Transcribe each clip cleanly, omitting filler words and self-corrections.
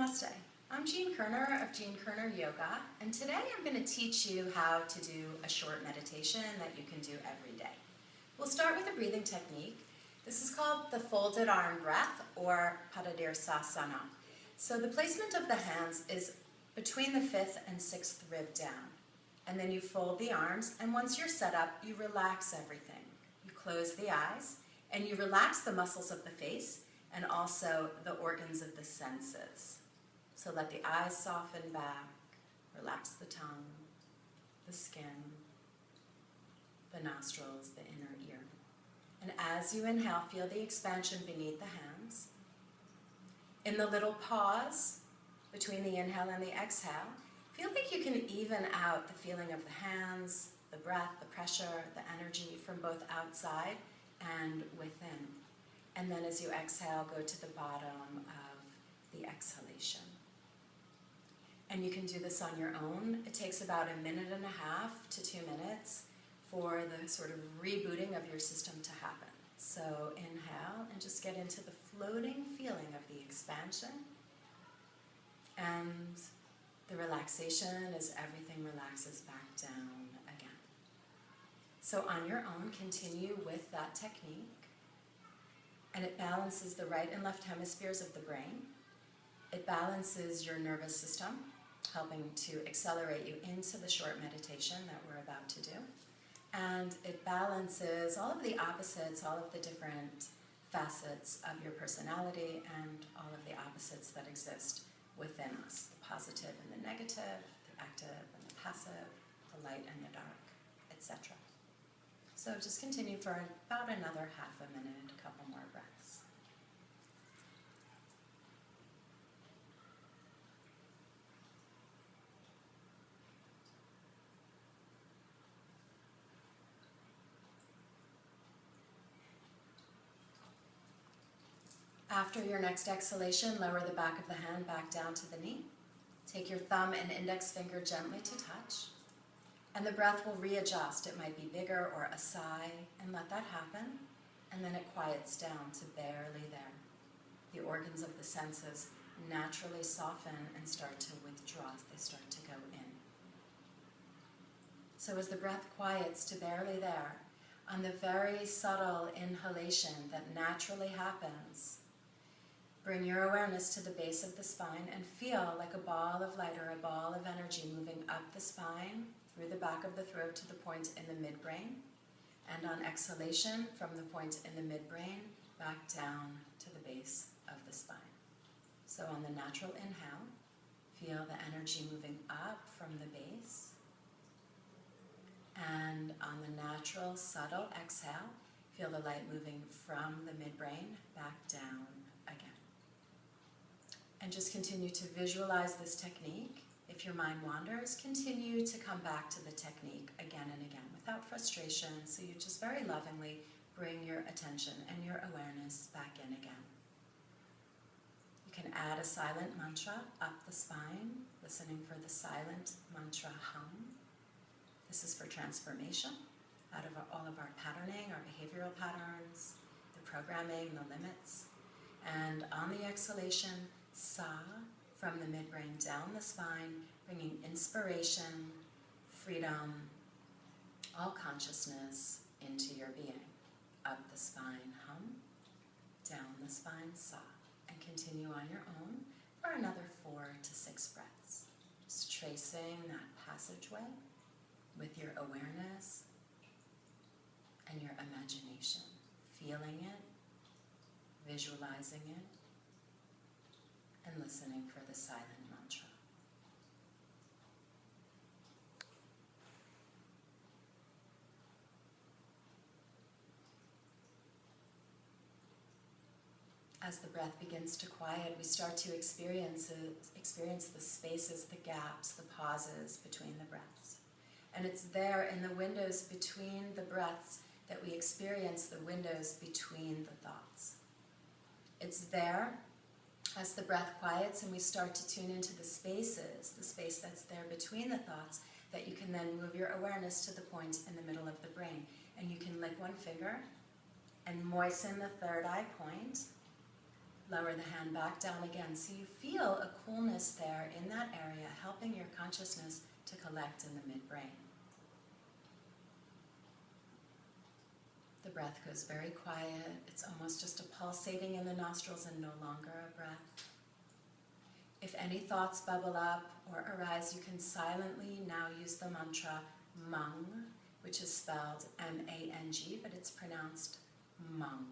Namaste. I'm Jean Koerner of Jean Koerner Yoga, and today I'm going to teach you how to do a short meditation that you can do every day. We'll start with a breathing technique. This is called the folded arm breath, or Padadirsasana. So the placement of the hands is between the 5th and 6th rib down. And then you fold the arms, and once you're set up, you relax everything. You close the eyes, and you relax the muscles of the face, and also the organs of the senses. So let the eyes soften back, relax the tongue, the skin, the nostrils, the inner ear. And as you inhale, feel the expansion beneath the hands. In the little pause between the inhale and the exhale, feel like you can even out the feeling of the hands, the breath, the pressure, the energy from both outside and within. And then as you exhale, go to the bottom of the exhalation. And you can do this on your own. It takes about 1.5 to 2 minutes for the sort of rebooting of your system to happen. So inhale and just get into the floating feeling of the expansion and the relaxation as everything relaxes back down again. So on your own, continue with that technique, and it balances the right and left hemispheres of the brain. It balances your nervous system, helping to accelerate you into the short meditation that we're about to do. And it balances all of the opposites, all of the different facets of your personality and all of the opposites that exist within us, the positive and the negative, the active and the passive, the light and the dark, etc. So just continue for about another half a minute, a couple more breaths. After your next exhalation, lower the back of the hand back down to the knee. Take your thumb and index finger gently to touch, and the breath will readjust. It might be bigger or a sigh, and let that happen, and then it quiets down to barely there. The organs of the senses naturally soften and start to withdraw. They start to go in. So as the breath quiets to barely there, on the very subtle inhalation that naturally happens, bring your awareness to the base of the spine and feel like a ball of light or a ball of energy moving up the spine, through the back of the throat to the point in the midbrain. And on exhalation, from the point in the midbrain, back down to the base of the spine. So on the natural inhale, feel the energy moving up from the base. And on the natural, subtle exhale, feel the light moving from the midbrain back down again. And just continue to visualize this technique. If your mind wanders, continue to come back to the technique again and again without frustration, so you just very lovingly bring your attention and your awareness back in again. You can add a silent mantra up the spine, listening for the silent mantra hum. This is for transformation out of all of our patterning, our behavioral patterns, the programming, the limits. And on the exhalation, sa, from the midbrain down the spine, bringing inspiration, freedom, all consciousness into your being. Up the spine, hum, down the spine, sa. And continue on your own for another 4 to 6 breaths. Just tracing that passageway with your awareness and your imagination, feeling it, visualizing it, and listening for the silent mantra. As the breath begins to quiet, we start to experience the spaces, the gaps, the pauses between the breaths. And it's there in the windows between the breaths that we experience the windows between the thoughts. It's there as the breath quiets and we start to tune into the spaces, the space that's there between the thoughts, that you can then move your awareness to the point in the middle of the brain. And you can lick one finger and moisten the third eye point. Lower the hand back down again so you feel a coolness there in that area, helping your consciousness to collect in the midbrain. The breath goes very quiet. It's almost just a pulsating in the nostrils and no longer a breath. If any thoughts bubble up or arise, you can silently now use the mantra Mang, which is spelled M-A-N-G, but it's pronounced Mang.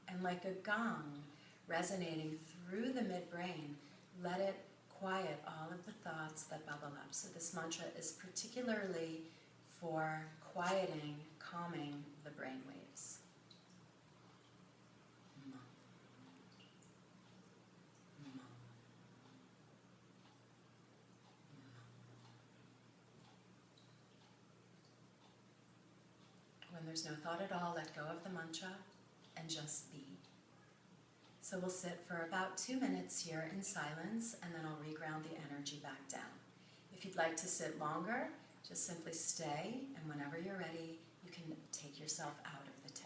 And like a gong resonating through the midbrain, let it quiet all of the thoughts that bubble up. So this mantra is particularly for quieting, calming the brain waves. When there's no thought at all, let go of the mantra and just be. So we'll sit for about 2 minutes here in silence, and then I'll reground the energy back down. If you'd like to sit longer, just simply stay, and whenever you're ready, you can take yourself out of the technique.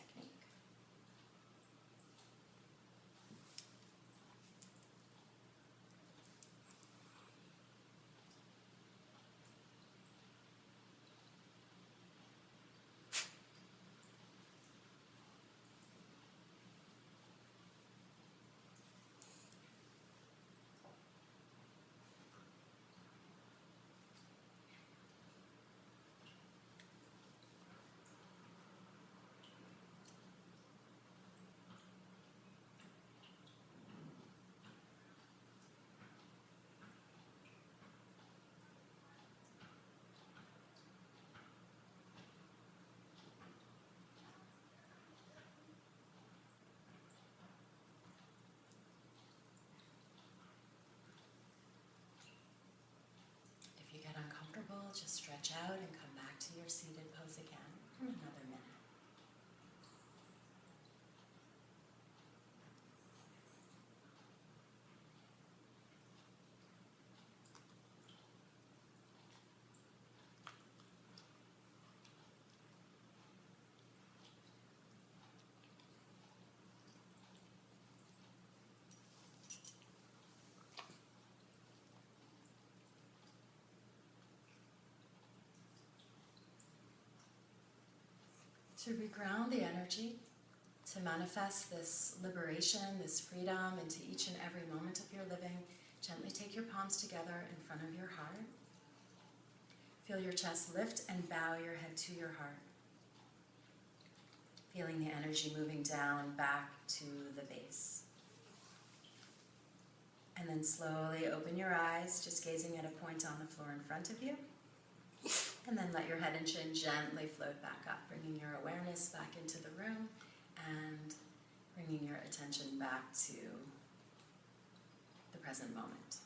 If you get uncomfortable, just stretch out and come back to your seated pose again in another minute. To reground the energy, to manifest this liberation, this freedom into each and every moment of your living, gently take your palms together in front of your heart. Feel your chest lift and bow your head to your heart. Feeling the energy moving down back to the base. And then slowly open your eyes, just gazing at a point on the floor in front of you. And then let your head and chin gently float back up, bringing your awareness back into the room and bringing your attention back to the present moment.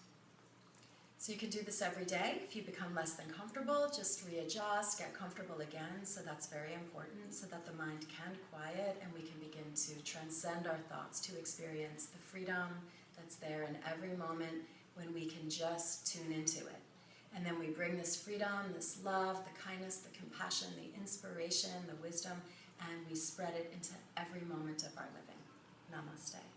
So you can do this every day. If you become less than comfortable, just readjust, get comfortable again. So that's very important so that the mind can quiet and we can begin to transcend our thoughts, to experience the freedom that's there in every moment when we can just tune into it. And then we bring this freedom, this love, the kindness, the compassion, the inspiration, the wisdom, and we spread it into every moment of our living. Namaste.